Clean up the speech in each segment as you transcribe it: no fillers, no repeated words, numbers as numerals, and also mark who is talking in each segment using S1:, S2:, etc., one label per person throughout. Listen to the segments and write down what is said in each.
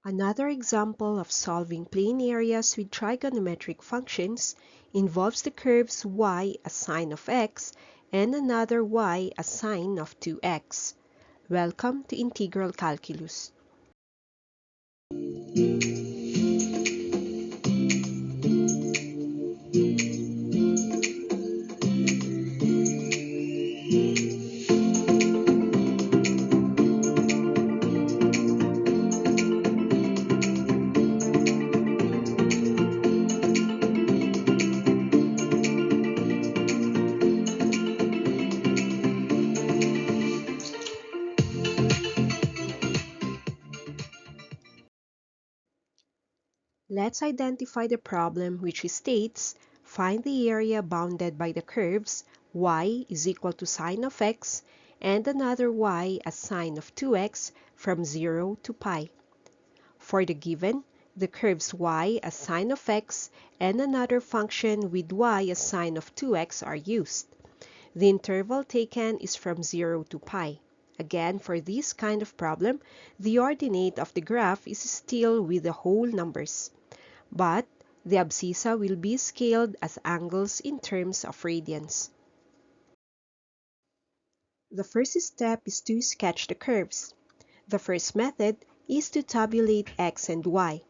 S1: Another example of solving plane areas with trigonometric functions involves the curves y as sine of x and another y as sine of 2x. Welcome to Integral Calculus. Let's identify the problem which states, find the area bounded by the curves y is equal to sine of x and another y as sine of 2x from 0 to pi. For the given, the curves y as sine of x and another function with y as sine of 2x are used. The interval taken is from 0 to pi. Again, for this kind of problem, the ordinate of the graph is still with the whole numbers, but the abscissa will be scaled as angles in terms of radians. The first step is to sketch the curves. The first method is to tabulate x and y.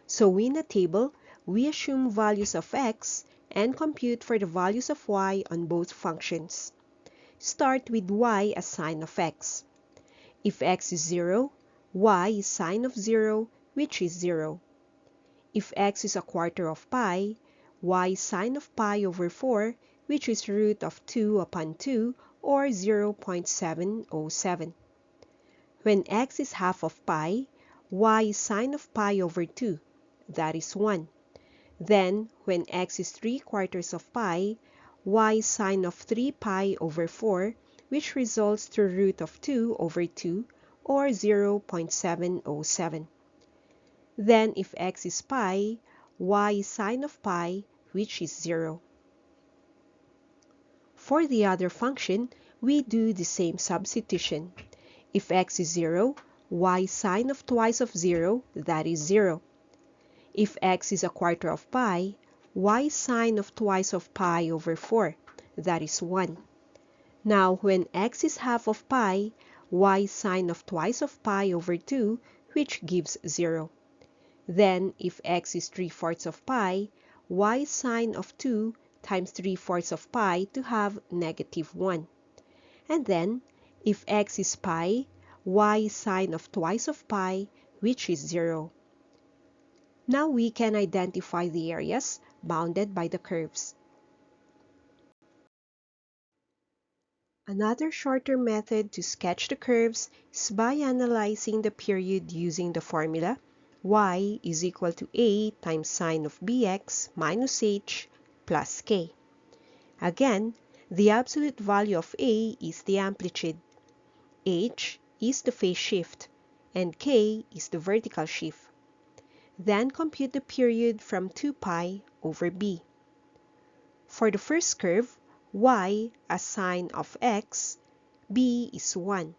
S1: So in a table, we assume values of x and compute for the values of y on both functions. Start with y as sine of x. If x is 0, y is sine of 0, which is 0. If x is a quarter of pi, y is sine of pi over 4, which is root of 2 upon 2, or 0.707. When x is half of pi, y is sine of pi over 2, that is 1. Then, when x is 3/4 of pi, y is sine of 3 pi over 4, which results to root of 2 over 2, or 0.707. Then, if x is pi, y is sine of pi, which is 0. For the other function, we do the same substitution. If x is 0, y is sine of twice of 0, that is 0. If x is a quarter of pi, y is sine of twice of pi over 4, that is 1. Now, when x is half of pi, y is sine of twice of pi over 2, which gives 0. Then, if x is 3/4 of pi, y is sine of 2 times 3/4 of pi to have -1. And then, if x is pi, y is sine of twice of pi, which is 0. Now we can identify the areas bounded by the curves. Another shorter method to sketch the curves is by analyzing the period using the formula y is equal to a times sine of bx minus h plus k. Again, the absolute value of a is the amplitude, h is the phase shift, and k is the vertical shift. Then compute the period from 2 pi over b. For the first curve, y as sine of x, b is 1,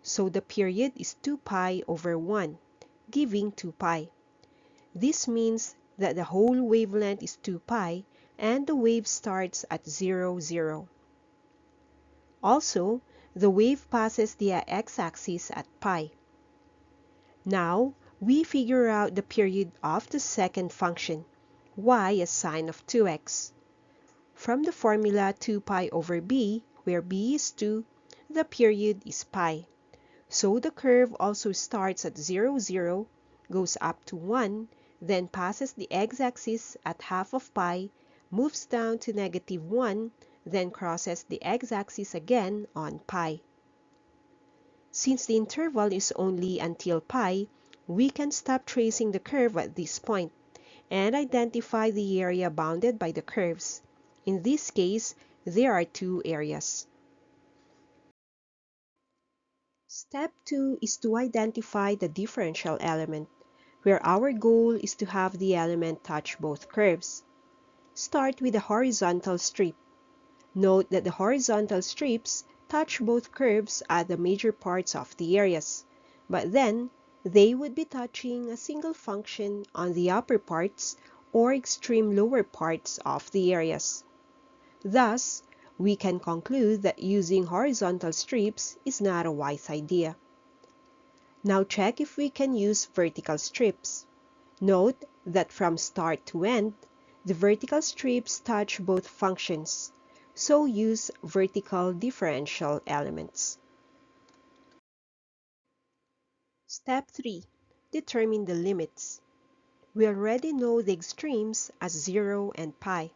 S1: so the period is 2 pi over 1, giving 2 pi. This means that the whole wavelength is 2 pi and the wave starts at 0, 0. Also, the wave passes the x-axis at pi. Now, we figure out the period of the second function, y as sine of 2x. From the formula 2 pi over b, where b is 2, the period is pi. So the curve also starts at 0, 0, goes up to 1, then passes the x-axis at half of pi, moves down to -1, then crosses the x-axis again on pi. Since the interval is only until pi, we can stop tracing the curve at this point and identify the area bounded by the curves. In this case, there are two areas. Step 2 is to identify the differential element, where our goal is to have the element touch both curves. Start with the horizontal strip. Note that the horizontal strips touch both curves at the major parts of the areas, but then they would be touching a single function on the upper parts or extreme lower parts of the areas. Thus, we can conclude that using horizontal strips is not a wise idea. Now check if we can use vertical strips. Note that from start to end, the vertical strips touch both functions, so use vertical differential elements. Step 3. Determine the limits. We already know the extremes as 0 and pi,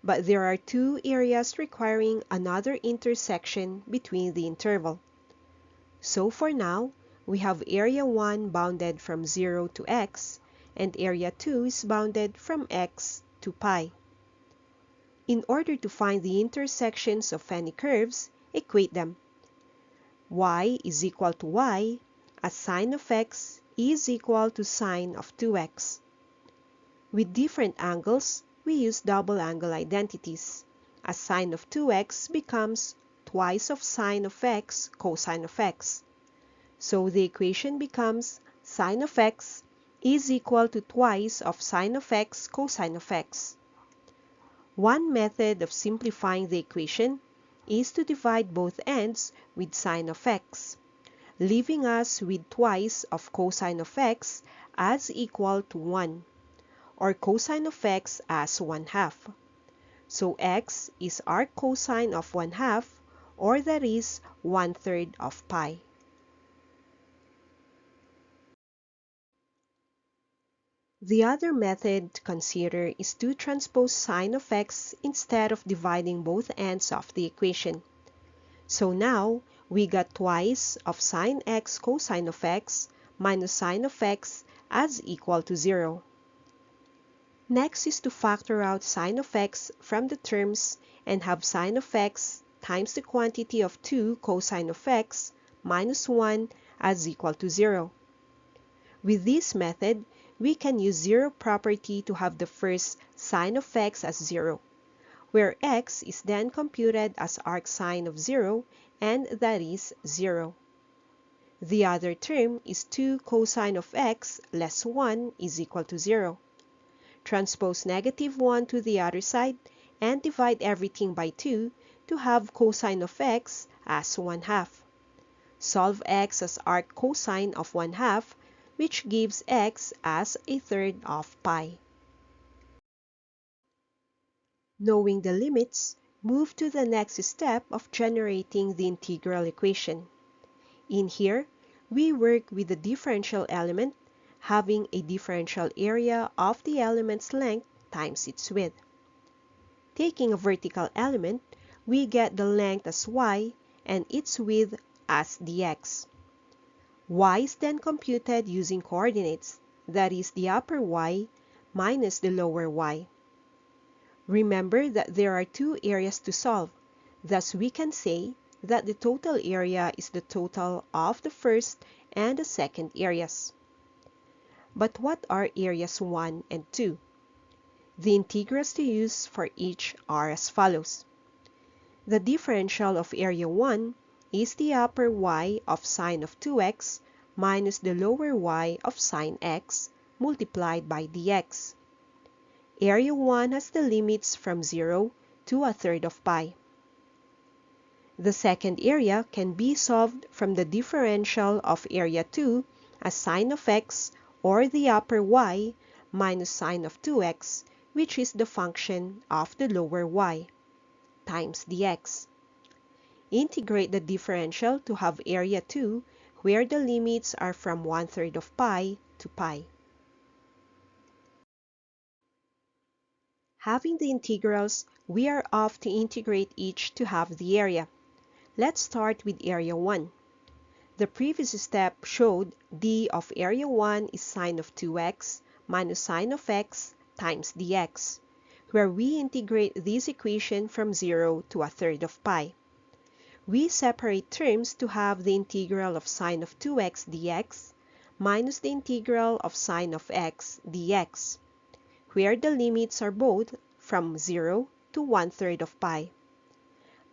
S1: but there are two areas requiring another intersection between the interval. So for now, we have area 1 bounded from 0 to x, and area 2 is bounded from x to pi. In order to find the intersections of any curves, equate them. Y is equal to y, as sine of x is equal to sine of 2x. With different angles, we use double angle identities, as sine of 2x becomes twice of sine of x cosine of x. So the equation becomes sine of x is equal to twice of sine of x cosine of x. One method of simplifying the equation is to divide both ends with sine of x, leaving us with twice of cosine of x as equal to 1, or cosine of x as 1/2. So x is arc cosine of 1/2, or that is 1/3 of pi. The other method to consider is to transpose sine of x instead of dividing both ends of the equation. So now, we got twice of sine x cosine of x minus sine of x as equal to 0. Next is to factor out sine of x from the terms and have sine of x times the quantity of 2 cosine of x minus 1 as equal to 0. With this method, we can use zero property to have the first sine of x as 0, where x is then computed as arcsine of 0, and that is 0. The other term is 2 cosine of x less 1 is equal to 0. Transpose negative 1 to the other side and divide everything by 2 to have cosine of x as 1/2. Solve x as arc cosine of 1/2, which gives x as 1/3 of pi. Knowing the limits, move to the next step of generating the integral equation. In here, we work with the differential element, having a differential area of the element's length times its width. Taking a vertical element, we get the length as y and its width as dx. Y is then computed using coordinates, that is the upper y minus the lower y. Remember that there are two areas to solve, thus we can say that the total area is the total of the first and the second areas. But what are areas 1 and 2? The integrals to use for each are as follows. The differential of area 1 is the upper y of sine of 2x minus the lower y of sine x multiplied by dx. Area 1 has the limits from 0 to 1/3 of pi. The second area can be solved from the differential of area 2 as sine of x, or the upper y, minus sine of 2x, which is the function of the lower y, times dx. Integrate the differential to have area 2, where the limits are from 1/3 of pi to pi. Having the integrals, we are off to integrate each to have the area. Let's start with area 1. The previous step showed d of area 1 is sine of 2x minus sine of x times dx, where we integrate this equation from 0 to 1/3 of pi. We separate terms to have the integral of sine of 2x dx minus the integral of sine of x dx, where the limits are both from 0 to 1/3 of pi.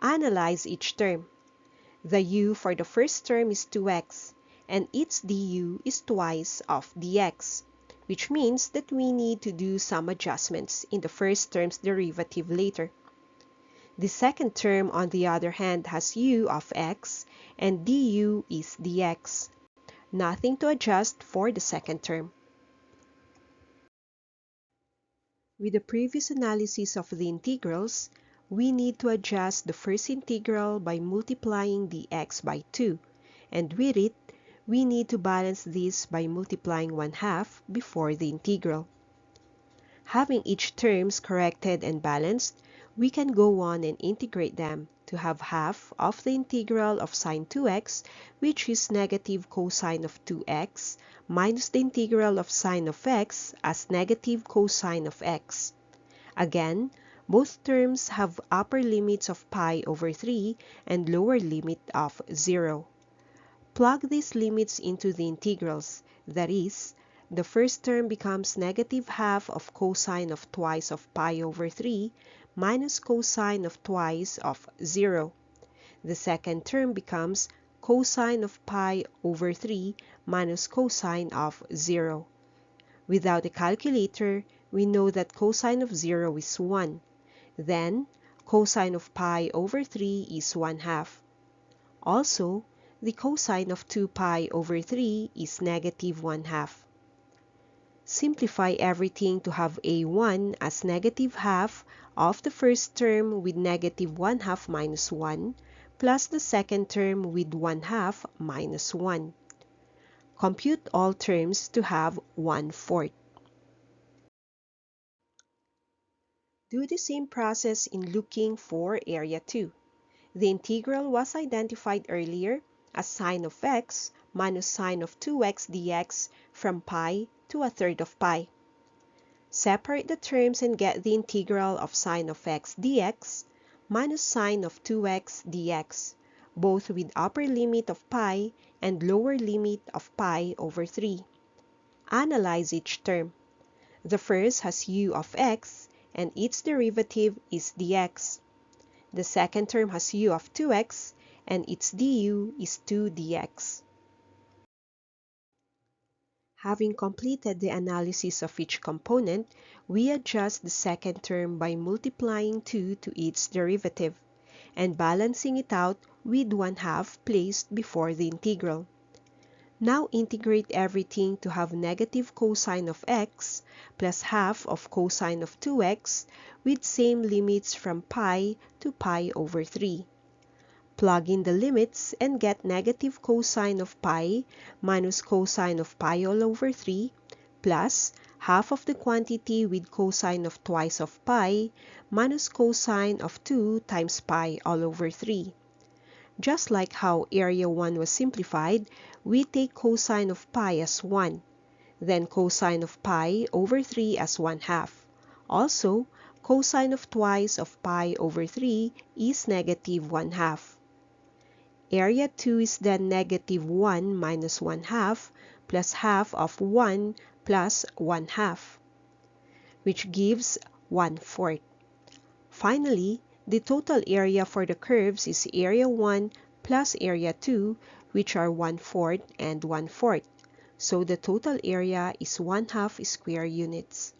S1: Analyze each term. The u for the first term is 2x, and its du is twice of dx, which means that we need to do some adjustments in the first term's derivative later. The second term, on the other hand, has u of x, and du is dx. Nothing to adjust for the second term. With the previous analysis of the integrals, we need to adjust the first integral by multiplying the x by 2, and with it, we need to balance this by multiplying 1/2 before the integral. Having each terms corrected and balanced, we can go on and integrate them to have half of the integral of sine 2x, which is negative cosine of 2x, minus the integral of sine of x as negative cosine of x. Again, both terms have upper limits of pi over 3 and lower limit of 0. Plug these limits into the integrals, that is, the first term becomes negative half of cosine of twice of pi over 3 minus cosine of twice of 0. The second term becomes cosine of pi over 3 minus cosine of 0. Without a calculator, we know that cosine of 0 is 1. Then, cosine of pi over 3 is 1/2. Also, the cosine of 2 pi over 3 is negative 1/2. Simplify everything to have a1 as negative half of the first term with negative 1/2 minus 1, plus the second term with 1/2 minus 1. Compute all terms to have 1/4. Do the same process in looking for area 2. The integral was identified earlier as sine of x minus sine of 2x dx from pi to 1/3 of pi. Separate the terms and get the integral of sine of x dx minus sine of 2x dx, both with upper limit of pi and lower limit of pi over 3. Analyze each term. The first has u of x, and its derivative is dx. The second term has u of 2x, and its du is 2 dx. Having completed the analysis of each component, we adjust the second term by multiplying 2 to its derivative, and balancing it out with 1/2 placed before the integral. Now integrate everything to have negative cosine of x plus half of cosine of 2x with same limits from pi to pi over 3. Plug in the limits and get negative cosine of pi minus cosine of pi all over 3 plus half of the quantity with cosine of twice of pi minus cosine of 2 times pi all over 3. Just like how area 1 was simplified, we take cosine of pi as 1, then cosine of pi over 3 as 1/2. Also, cosine of twice of pi over 3 is negative 1/2. Area 2 is then negative 1 minus 1/2 plus half of 1 plus 1/2, which gives 1/4. Finally, the total area for the curves is area 1 plus area 2, which are 1/4 and 1/4. So the total area is 1/2 square units.